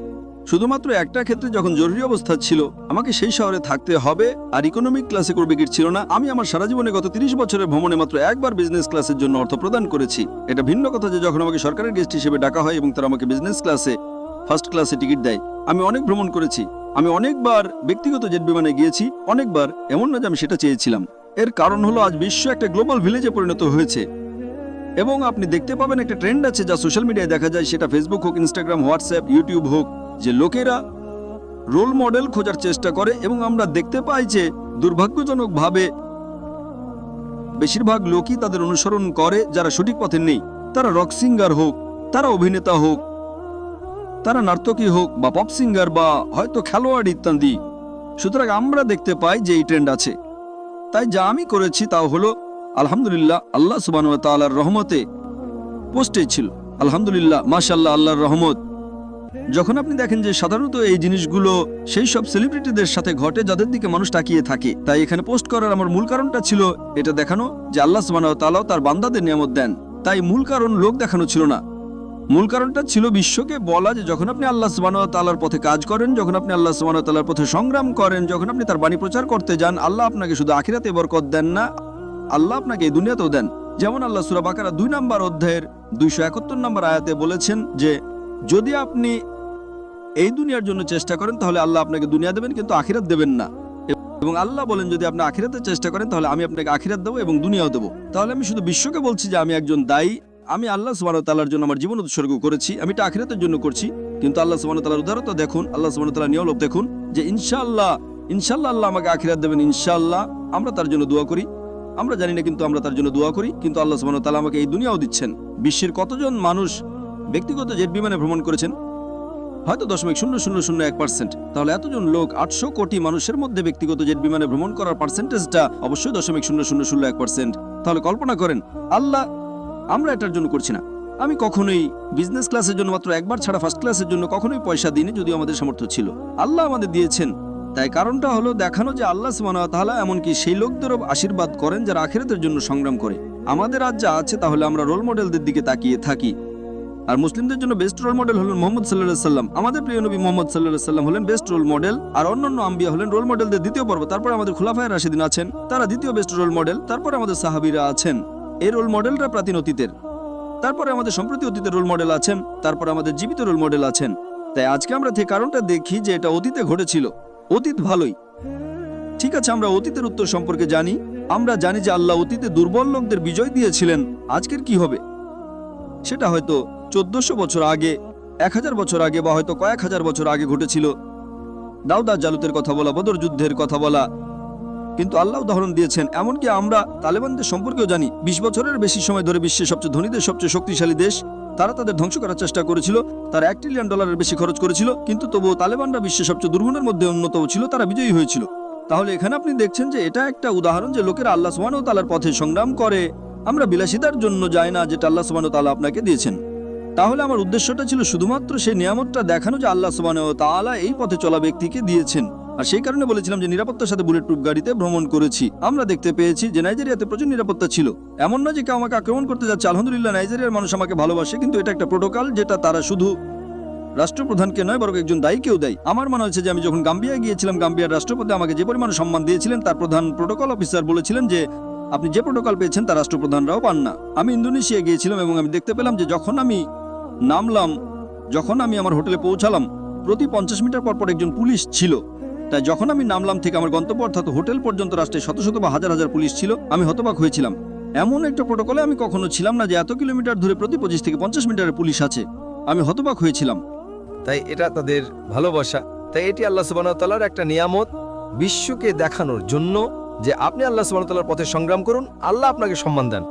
[SPEAKER 4] শুধুমাত্র একটা ক্ষেত্রে যখন জরুরি অবস্থা ছিল, আমাকে সেই শহরে থাকতে হবে আর ইকোনমিক ক্লাসে কোনো টিকিট ছিল না, আমি আমার সারা জীবনে গত 30 বছরের ভ্রমণে মাত্র একবার বিজনেস ক্লাসের জন্য অর্থ প্রদান করেছি। এটা ভিন্ন কথা যে যখন আমাকে সরকারের গেস্ট হিসেবে ডাকা হয় এবং তারা আমাকে বিজনেস ক্লাসে, ফার্স্ট ক্লাসে টিকিট দেয়। আমি অনেক ভ্রমণ করেছি, আমি অনেকবার ব্যক্তিগত জেট বিমানে গিয়েছি, অনেকবার। এমন না যে আমি সেটা চেয়েছিলাম। এর কারণ হলো আজ বিশ্ব একটা গ্লোবাল ভিলেজে পরিণত হয়েছে এবং আপনি দেখতে পাবেন একটা ট্রেন্ড আছে যা সোশ্যাল মিডিয়ায় দেখা যায়, সেটা ফেসবুক হোক, ইনস্টাগ্রাম, হোয়াটসঅ্যাপ, ইউটিউব হোক, যে লোকেরা রোল মডেল খোঁজার চেষ্টা করে এবং আমরা দেখতে পাই যে দুর্ভাগ্যজনকভাবে বেশিরভাগ লোকই তাদের অনুসরণ করে যারা সঠিক পথে নেই। তারা রক সিঙ্গার হোক, তারা অভিনেতা হোক, তারা নর্তকী হোক বা পপ সিঙ্গার বা হয়তো খেলোয়াড় ইত্যাদি,
[SPEAKER 3] সুতরাং আমরা দেখতে পাই যে এই ট্রেন্ড আছে। তাই যা আমি করেছি তা হলো আলহামদুলিল্লাহ আল্লাহ সুবহানাহু ওয়া তাআলার রহমতে পোস্টে ছিল। আলহামদুলিল্লাহ, মাশাআল্লাহ, আল্লাহর রহমত। যখন আপনি দেখেন যে সাধারণত এই জিনিসগুলো সেই সব সেলিব্রিটিদের সাথে ঘটে যাদের দিকে মানুষ তাকিয়ে থাকে, তাই এখানে পোস্ট করার আমার মূল কারণটা ছিল এটা দেখানো যে আল্লাহ সুবহানাহু ওয়া তাআলা তার বান্দাদের নিয়ামত দেন। তাই মূল কারণ লোক দেখানো ছিল না, মূল কারণটা ছিল বিশ্বকে বলা যে যখন আপনি আল্লাহ সুবহানাহু ওয়া তাআলার পথে কাজ করেন, যখন আপনি আল্লাহ সুবহানাহু ওয়া তাআলার পথে সংগ্রাম করেন, যখন আপনি তার বাণী প্রচার করতে যান, আল্লাহ আপনাকে শুধু আখিরাতে বরকত দেন না, আল্লাহ আপনাকে এই দুনিয়াতেও দেন। যেমন আল্লাহ সূরা বাকারা 2 নম্বর অধ্যায়ের 271 নম্বর আয়াতে বলেছেন যে যদি আপনি এই দুনিয়ার জন্য চেষ্টা করেন তাহলে আল্লাহ আপনাকে দুনিয়া দেবেন কিন্তু আখিরাত দেবেন না। এবং আল্লাহ বলেন যদি আপনি আখিরাতে চেষ্টা করেন তাহলে আমি আপনাকে আখিরাত দেবো এবং দুনিয়াও দেবো। তাহলে আমি শুধু বিশ্বকে বলছি যে আমি একজন দায়ী, আমি আল্লাহ সুবহানাহু ওয়া তাআলার জন্য আমার জীবন উৎসর্গ করেছি, আমি এটা আখিরাতের জন্য করছি। কিন্তু আল্লাহ সুবহানাহু ওয়া তাআলার উদারতা দেখুন, আল্লাহ সুবহানাহু ওয়া তাআলার নিয়ম দেখুন যে ইনশাআল্লাহ আল্লাহ আমাকে আখিরাত দেবেন ইনশাআল্লাহ। আমরা তার জন্য দোয়া করি, আমরা জানি না কিন্তু আমরা তার জন্য দোয়া করি, কিন্তু আল্লাহ সুবহানাহু ওয়া তাআলা আমাকে এই দুনিয়াও দিচ্ছেন। বিশ্বের কতজন মানুষ ব্যক্তিগত জেট বিমানে ভ্রমণ করেছেন? হয়তো 0.0001%। তাহলে এতজন লোক 800 কোটি মানুষের মধ্যে ব্যক্তিগত জেট বিমানে ভ্রমণ করার পার্সেন্টেজটা অবশ্যই 0.0001%। তাহলে কল্পনা করেন আল্লাহ, আমরা এটার জন্য করছি না। আমি কখনোই বিজনেস ক্লাসের জন্য মাত্র একবার ছাড়া ফার্স্ট ক্লাসের জন্য কখনোই পয়সা দিইনি, যদিও আমাদের সামর্থ্য ছিল। আল্লাহ আমাদের দিয়েছেন। তাই কারণটা হলো দেখানো যে আল্লাহ সুবহানাহু ওয়া তাআলা এমনকি সেই লোকদেরও আশীর্বাদ করেন যারা আখিরাতের জন্য সংগ্রাম করে। আমাদের আজ যা আছে তাহলে আমরা রোল মডেলদের দিকে তাকিয়ে থাকি। আর মুসলিমদের জন্য বেস্ট রোল মডেল হলেন মুহাম্মদ সাল্লাল্লাহু আলাইহি সাল্লাম। আমাদের প্রিয় নবী মুহাম্মদ সাল্লাল্লাহু আলাইহি সাল্লাম হলেন বেস্ট রোল মডেল, আর অন্যান্য আম্বিয়া হলেন রোল মডেলদের দ্বিতীয় পর্ব। তারপর আমাদের খুলাফায়ে রাশিদিন আছেন, তারা দ্বিতীয় বেস্ট রোল মডেল। তারপর আমাদের সাহাবীরা আছেন, এই রোল মডেলরা প্রাচীন অতীতের। তারপরে আমাদের সম্প্রতি অতীতের রোল মডেল আছেন, তারপর আমাদের জীবিত রোল মডেল আছেন। তাই আজকে আমরা যে কারণটা দেখি যে এটা অতীতে ঘটেছিল, অতীত ভালোই, ঠিক আছে, আমরা অতীতের উত্তর সম্পর্কে জানি। আমরা জানি যে আল্লাহ অতীতে দুর্বল লোকদের বিজয় দিয়েছিলেন। আজকের কি হবে সেটা হয়তো 1400 বছর আগে, 1000 বছর আগে, বা হয়তো কয়েক হাজার বছর আগে ঘটেছিল। দাউদ আর জালুতের কথা বলা, বদর যুদ্ধের কথা বলা, কিন্তু আল্লাহ উদাহরণ দিয়েছেন। এমনকি আমরা তালেবানদের সম্পর্কেও জানি। 20 বছরের বেশি সময় ধরে বিশ্বের সবচেয়ে ধনীদের সবচেয়ে শক্তিশালী দেশ, তারা তাদের ধ্বংস করার চেষ্টা করেছিল। তারা $1 ট্রিলিয়ন বেশি খরচ করেছিল, কিন্তু তবুও তালেবানরা বিশ্বের সবচেয়ে দুর্গুণের মধ্যে অন্যতম ছিল, তারা বিজয়ী হয়েছিল। তাহলে এখানে আপনি দেখছেন যে এটা একটা উদাহরণ যে লোকেরা আল্লাহ সুবহানাহু ওয়া তাআলার পথে সংগ্রাম করে। আমরা বিলাসিতার জন্য যাই না যেটা আল্লাহ সুবহানাহু ওয়া তাআলা আপনাকে দিয়েছেন। তাহলে আমার উদ্দেশ্যটা ছিল শুধুমাত্র সেই নিয়ামতটা দেখানো যে আল্লাহ সুবহানাহু ওয়া তাআলা এই পথে চলা ব্যক্তিকে দিয়েছেন। আর সেই কারণে বলেছিলাম যে নিরাপত্তার সাথে বুলেট প্রুফ গাড়িতে ভ্রমণ করেছি। আমরা দেখতে পেয়েছি যে নাইজেরিয়াতে প্রচুর নিরাপত্তা ছিল। এমন না যে কেউ আমাকে আক্রমণ করতে যাচ্ছে। আলহামদুলিল্লাহ, নাইজেরিয়ার মানুষ আমাকে ভালোবাসে, কিন্তু এটা একটা প্রোটোকল যেটা তারা শুধু রাষ্ট্রপ্রধানকে নয় বরং একজন দায়ীকেও দেয়। আমার মনে হচ্ছে যে আমি যখন গাম্বিয়া গিয়েছিলাম, গাম্বিয়ার রাষ্ট্রপতি আমাকে যে পরিমাণ সম্মান দিয়েছিলেন, তার প্রধান প্রোটোকল অফিসার বলেছিলেন যে আপনি যে প্রোটোকল পেয়েছেন তা রাষ্ট্রপ্রধানরাও পান না। আমি ইন্দোনেশিয়া গিয়েছিলাম এবং আমি দেখতে পেলাম যে যখন আমি নামলাম, যখন আমি আমার হোটেলে পৌঁছালাম, প্রতি 50 মিটার পর পর একজন পুলিশ ছিল। তাই যখন আমি নামলাম থেকে আমার গন্তব্য অর্থাৎ হোটেল পর্যন্ত রাস্তায় শত শত বা হাজার হাজার পুলিশ ছিল। আমি হতবাক হয়েছিলাম। এমন একটা প্রোটোকলে আমি কখনো ছিলাম না যে এত কিলোমিটার ধরে প্রতি 25 থেকে 50 মিটারের পুলিশ আছে। আমি হতবাক হয়েছিলাম।
[SPEAKER 1] তাই এটা তাদের ভালোবাসা। তাই এটি আল্লাহ সুবহানাহু ওয়া তাআলার একটা নিয়ামত বিশ্বকে দেখানোর জন্য যে আপনি আল্লাহ সুবহানাহু ওয়া তাআলার পথে সংগ্রাম করুন, আল্লাহ আপনাকে সম্মান দেন।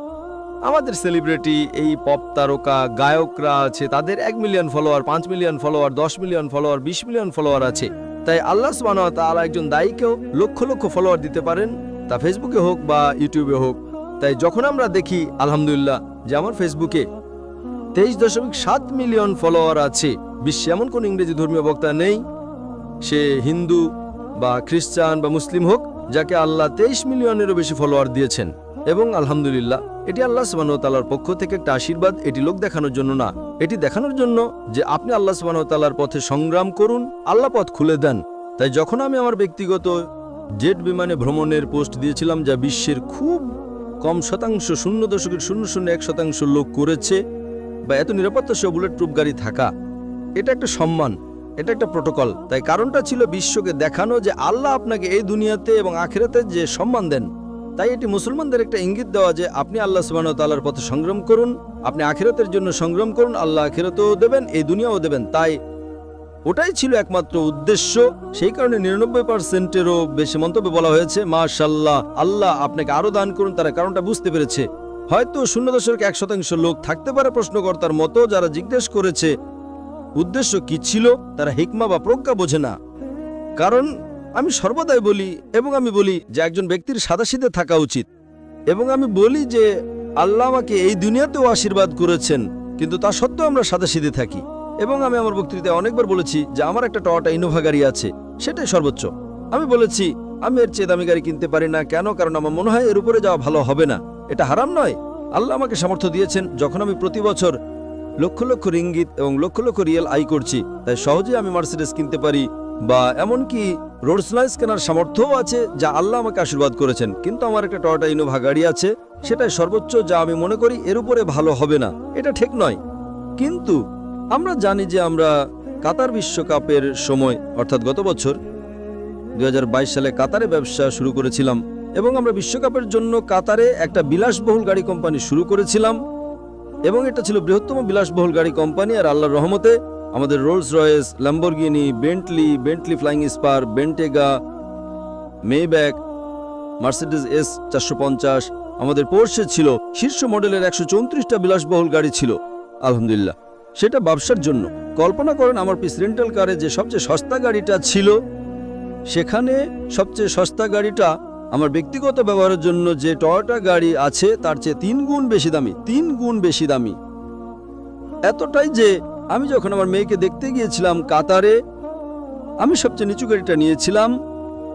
[SPEAKER 1] আমাদের সেলিব্রিটি, এই পপ তারকা, গায়করা আছে, তাদের 1 million follower, 5 million follower, 10 million follower, 20 million follower আছে। তাই আল্লাহ সুবহানাহু ওয়া তাআলা একজন দায়ীকেও লক্ষ লক্ষ ফলোয়ার দিতে পারেন, তা ফেসবুকে হোক বা ইউটিউবে হোক। তাই যখন আমরা দেখি আলহামদুলিল্লাহ যে আমার ফেসবুকে 23.7 মিলিয়ন ফলোয়ার আছে, বিশ্বে এমন কোন ইংরেজি ধর্মীয় বক্তা নেই, সে হিন্দু বা খ্রিস্টান বা মুসলিম হোক, যাকে আল্লাহ 23 মিলিয়নেরও বেশি ফলোয়ার দিয়েছেন। এবং আলহামদুলিল্লাহ এটি আল্লাহ সুবহানাহু ওয়া তাআলার পক্ষ থেকে একটা আশীর্বাদ। এটি লোক দেখানোর জন্য না, এটি দেখানোর জন্য যে আপনি আল্লাহ সুবহানাহু ওয়া তাআলার পথে সংগ্রাম করুন, আল্লাহ পথ খুলে দেন। তাই যখন আমি আমার ব্যক্তিগত জেট বিমানে ভ্রমণের পোস্ট দিয়েছিলাম, যা বিশ্বের খুব কম শতাংশ, 0.001% লোক করেছে, বা এত নিরাপত্তা সহ বুলেট প্রুফ গাড়ি থাকা, এটা একটা সম্মান, এটা একটা প্রোটোকল। তাই কারণটা ছিল বিশ্বকে দেখানো যে আল্লাহ আপনাকে এই দুনিয়াতে এবং আখিরাতে যে সম্মান দেন। তাই এটি মুসলমানদের একটা ইঙ্গিত দেওয়া যে আপনি আল্লাহ সুবহানাহু ওয়া তাআলার পথে সংগ্রাম করুন, আপনি আখিরাতের জন্য সংগ্রাম করুন, আল্লাহ আখিরাতেও দেবেন, এই দুনিয়াও দেবেন। তাই ওটাই ছিল একমাত্র উদ্দেশ্য। সেই কারণে 99%-এরও বেশি মন্তব্যে বলা হয়েছে মাশাআল্লাহ, আল্লাহ আপনাকে আরো দান করুন। তারা কারণটা বুঝতে পেরেছে। হয়তো 0.1% লোক থাকতে পারে প্রশ্নকর্তার মতো, যারা জিজ্ঞেস করেছে উদ্দেশ্য কি ছিল, তারা হিকমা বা প্রজ্ঞা বোঝে না। কারণ আমি সর্বদাই বলি এবং আমি বলি যে একজন ব্যক্তির সাদাসিধে থাকা উচিত, এবং আমি বলি যে আল্লাহ আমাকে এই দুনিয়াতেও আশীর্বাদ করেছেন, কিন্তু তা সত্ত্বেও আমরা সাদাসিধে থাকি। এবং আমি আমার বক্তৃতায় অনেকবার বলেছি যে আমার একটা টয়োটা ইনোভা গাড়ি আছে, সেটাই সর্বোচ্চ। আমি বলেছি আমি এর চেয়ে দামি গাড়ি কিনতে পারি না। কেন? কারণ আমার মনে হয় এর উপরে যাওয়া ভালো হবে না। এটা হারাম নয়। আল্লাহ আমাকে সামর্থ্য দিয়েছেন, যখন আমি প্রতি বছর লক্ষ লক্ষ রিঙ্গিত এবং লক্ষ লক্ষ রিয়েল আয় করছি, তাই সহজে আমি মার্সিডিজ কিনতে পারি, বা এমনকি রোলস রয়েস কেনার সামর্থ্যও আছে, যা আল্লাহ আমাকে আশীর্বাদ করেছেন। কিন্তু আমার একটা টয়োটা ইনোভা গাড়ি আছে, সেটাই সর্বোচ্চ, যা আমি মনে করি এর উপরে ভালো হবে না। এটা ঠিক নয়। কিন্তু আমরা জানি যে আমরা কাতার বিশ্বকাপের সময়, অর্থাৎ গত বছর 2022 সালে কাতারে ব্যবসা শুরু করেছিলাম, এবং আমরা বিশ্বকাপের জন্য কাতারে একটা বিলাসবহুল গাড়ি কোম্পানি শুরু করেছিলাম, এবং এটা ছিল বৃহত্তম বিলাসবহুল গাড়ি কোম্পানি। আর আল্লাহর রহমতে আমাদের Rolls Royce, Lamborghini, Bentley Flying Spur, Bentayga, Maybach, Mercedes S450, আমাদের পোর্শে ছিল, শীর্ষ মডেলের 134টা বিলাসবহুল গাড়ি ছিল। আলহামদুলিল্লাহ, সেটা ব্যবসার জন্য। কল্পনা করেন আমার পিস রেন্টাল কারে যে সবচেয়ে সস্তা গাড়িটা ছিল, সেখানে সবচেয়ে সস্তা গাড়িটা আমার ব্যক্তিগত ব্যবহারের জন্য যে টয়োটা গাড়ি আছে তার চেয়ে 3 গুণ বেশি দামি। 3 গুণ বেশি দামি। এতটাই যে আমি যখন আমার মেয়েকে দেখতে গিয়েছিলাম কাতারে, আমি সবচেয়ে নিচু গাড়িটা নিয়েছিলাম,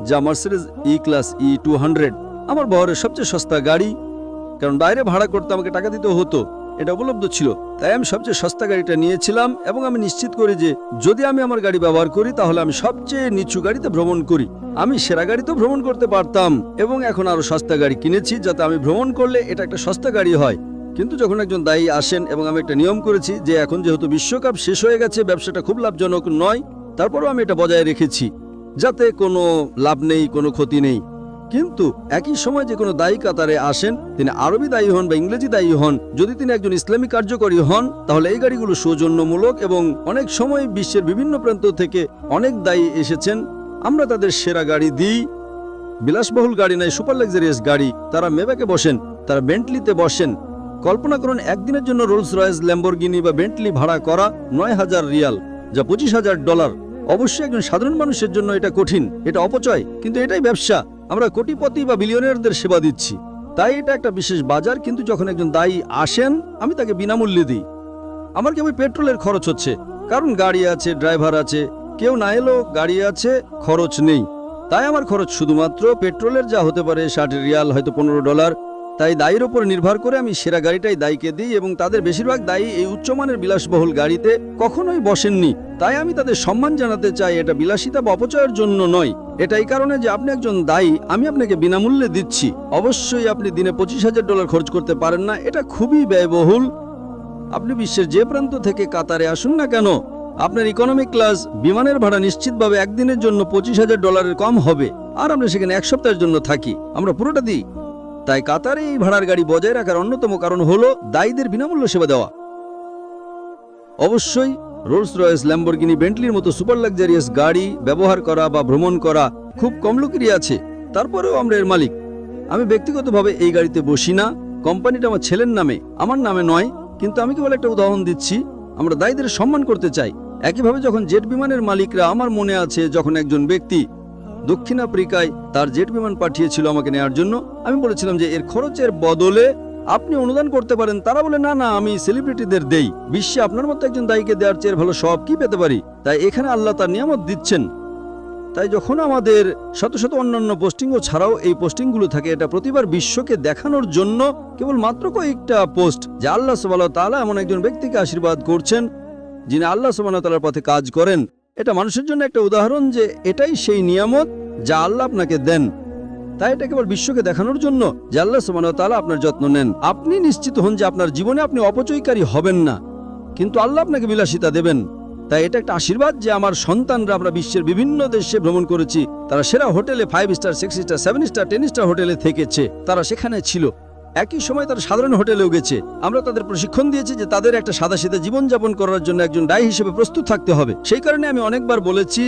[SPEAKER 1] যা মার্সিডিজ E-ক্লাস E200, আমার বহরের সবচেয়ে সস্তা গাড়ি। কারণ বাইরে ভাড়া করতে আমাকে টাকা দিতে হতো, এটা উপলব্ধ ছিল, তাই আমি সবচেয়ে সস্তা গাড়িটা নিয়েছিলাম। এবং আমি নিশ্চিত করি যে যদি আমি আমার গাড়ি ব্যবহার করি, তাহলে আমি সবচেয়ে নিচু গাড়িতে ভ্রমণ করি। আমি সেরা গাড়িতেও ভ্রমণ করতে পারতাম, এবং এখন আরো সস্তা গাড়ি কিনেছি, যাতে আমি ভ্রমণ করলে এটা একটা সস্তা গাড়ি হয়। কিন্তু যখন একজন দায়ী আসেন, এবং আমি একটা নিয়ম করেছি যে এখন যেহেতু বিশ্বকাপ শেষ হয়ে গেছে, ব্যবসাটা খুব লাভজনক নয়, তারপরেও আমি এটা বজায় রেখেছি, যাতে কোনো লাভ নেই, কোনো ক্ষতি নেই। কিন্তু একই সময় যে কোনো দায়ী কাতারে আসেন, তিনি আরবি দায়ী হন বা ইংরেজি দায়ী হন, যদি তিনি একজন ইসলামী কার্যকরী হন, তাহলে এই গাড়িগুলো সৌজন্যমূলক। এবং অনেক সময় বিশ্বের বিভিন্ন প্রান্ত থেকে অনেক দায়ী এসেছেন, আমরা তাদের সেরা গাড়ি দিই। বিলাসবহুল গাড়ি নয়, সুপার লাক্সারিয়াস গাড়ি। তারা মেব্যাকে বসেন, তারা বেন্টলিতে বসেন। কল্পনা করুন একদিনের জন্য রোলস রয়েস, ল্যাম্বরগিনি বা বেন্টলি ভাড়া করা 9,000 রিয়াল, যা $25,000। অবশ্যই একজন সাধারণ মানুষের জন্য এটা কঠিন, এটা অপচয়, কিন্তু এটাই ব্যবসা। আমরা কোটিপতি বা বিলিয়নিয়ারদের সেবা দিচ্ছি, তাই এটা একটা বিশেষ বাজার। কিন্তু যখন একজন দায়ী আসেন, আমি তাকে বিনামূল্যে দিই। আমার কেবল পেট্রোলের খরচ হচ্ছে, কারণ গাড়ি আছে, ড্রাইভার আছে, কেউ না এলেও গাড়ি আছে, খরচ নেই। তাই আমার খরচ শুধুমাত্র পেট্রোলের, যা হতে পারে 60 রিয়াল, হয়তো $15। তাই দায়ীর ওপর নির্ভর করে আমি সেরা গাড়িটাই দায়ীকে দিই, এবং তাদের বেশিরভাগ দায়ী এই উচ্চমানের বিলাসবহুল গাড়িতে কখনোই বসেননি। তাই আমি তাদের সম্মান জানাতে চাই, এটা বিলাসিতা বা অপচয়ের জন্য নয়। এটা এই কারণে যে আপনি একজন দায়ী, আমি আপনাকে বিনামূল্যে দিচ্ছি। অবশ্যই আপনি দিনে $25,000 খরচ করতে পারেন না, এটা খুবই ব্যয়বহুল। আপনি বিশ্বের যে প্রান্ত থেকে কাতারে আসুন না কেন, আপনার ইকোনমিক ক্লাস বিমানের ভাড়া নিশ্চিতভাবে একদিনের জন্য $25,000 কম হবে। আর আমরা সেখানে 1 সপ্তাহের জন্য থাকি, আমরা পুরোটা দিই। তাই কাতারে এই ভাড়ার গাড়ি বজায় রাখার অন্যতম কারণ হলো দায়ীদের বিনামূল্য সেবা দেওয়া। অবশ্যই রোলস রয়েস, ল্যাম্বরগিনি, বেন্টলির মতো সুপার লাক্সারিয়াস গাড়ি ব্যবহার করা বা ভ্রমণ করা খুব কম লোকেরই আছে, তারপরেও আমরা এর মালিক। আমি ব্যক্তিগতভাবে এই গাড়িতে বসি না, কোম্পানিটা আমার ছেলের নামে, আমার নামে নয়। কিন্তু আমি কেবল একটা উদাহরণ দিচ্ছি, আমরা দায়ীদের সম্মান করতে চাই। একইভাবে যখন জেট বিমানের মালিকরা, আমার মনে আছে যখন একজন ব্যক্তি দক্ষিণ আফ্রিকায় তার জেট বিমান পাঠিয়েছিল আমাকে নেওয়ার জন্য, আমি বলেছিলাম যে এর খরচের বদলে আপনি অনুদান করতে পারেন। তারা বলে না না, আমি সেলিব্রিটিদের দেই, বিশ্বে আপনার মতো একজন দায়ীকে দেওয়ার চেয়ে ভালো সব কি পেতে পারি। তাই এখানে আল্লাহ তার নিয়ামত দিচ্ছেন। তাই যখন আমাদের শত শত অন্যান্য পোস্টিংও ছাড়াও এই পোস্টিংগুলো থাকে, এটা প্রতিবার বিশ্বকে দেখানোর জন্য কেবল মাত্র কয়েকটা পোস্ট, যে আল্লাহ সুবহানাহু ওয়া তাআলা এমন একজন ব্যক্তিকে আশীর্বাদ করছেন যিনি আল্লাহ সুবহানাহু ওয়া তাআলার পথে কাজ করেন। এটা মানুষের জন্য একটা উদাহরণ যে এটাই সেই নিয়ামত যা আল্লাহ আপনাকে দেন। তাই এটা কেবল বিশ্বকে দেখানোর জন্য যে আল্লাহ সুবহানাহু ওয়া তাআলা আপনার যত্ন নেন। আপনি নিশ্চিত হন যে আপনার জীবনে আপনি অপচয়কারী হবেন না, কিন্তু আল্লাহ আপনাকে বিলাসিতা দেবেন। তাই এটা একটা আশীর্বাদ যে আমার সন্তানরা, আমরা বিশ্বের বিভিন্ন দেশে ভ্রমণ করেছি, তারা সেরা হোটেলে 5 স্টার, 6 স্টার, 7 স্টার, 10 স্টার হোটেলে থেকেছে, তারা সেখানে ছিল। একই সময় তারা সাধারণ হোটেলেও গেছে। আমরা তাদের প্রশিক্ষণ দিয়েছি যে তাদের একটা সাদাসিধে জীবনযাপন করার জন্য একজন দায়ী হিসেবে প্রস্তুত থাকতে হবে। সেই কারণে আমি অনেকবার বলেছি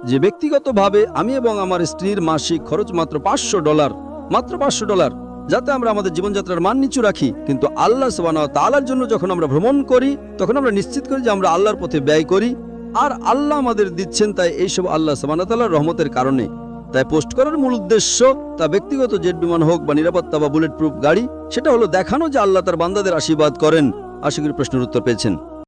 [SPEAKER 1] যে ব্যক্তিগতভাবে আমি এবং আমার স্ত্রীর মাসিক খরচ মাত্র $500, মাত্র $500, যাতে আমরা আমাদের জীবনযাত্রার মান নিচু রাখি। কিন্তু আল্লাহ সুবহানাহু ওয়া তাআলার জন্য যখন আমরা ভ্রমণ করি, তখন আমরা নিশ্চিত করি যে আমরা আল্লাহর পথে ব্যয় করি,
[SPEAKER 2] আর আল্লাহ আমাদের দিচ্ছেন, তাই এইসব আল্লাহ সুবহানাহু ওয়া তাআলার রহমতের কারণে। তাই পোস্ট করার মূল উদ্দেশ্য, তা ব্যক্তিগত জেট বিমান হোক বা নিরাপত্তা বা বুলেট প্রুফ গাড়ি, সেটা হলো দেখানো যে আল্লাহ তার বান্দাদের আশীর্বাদ করেন। আশা করি প্রশ্নের উত্তর পেয়েছেন।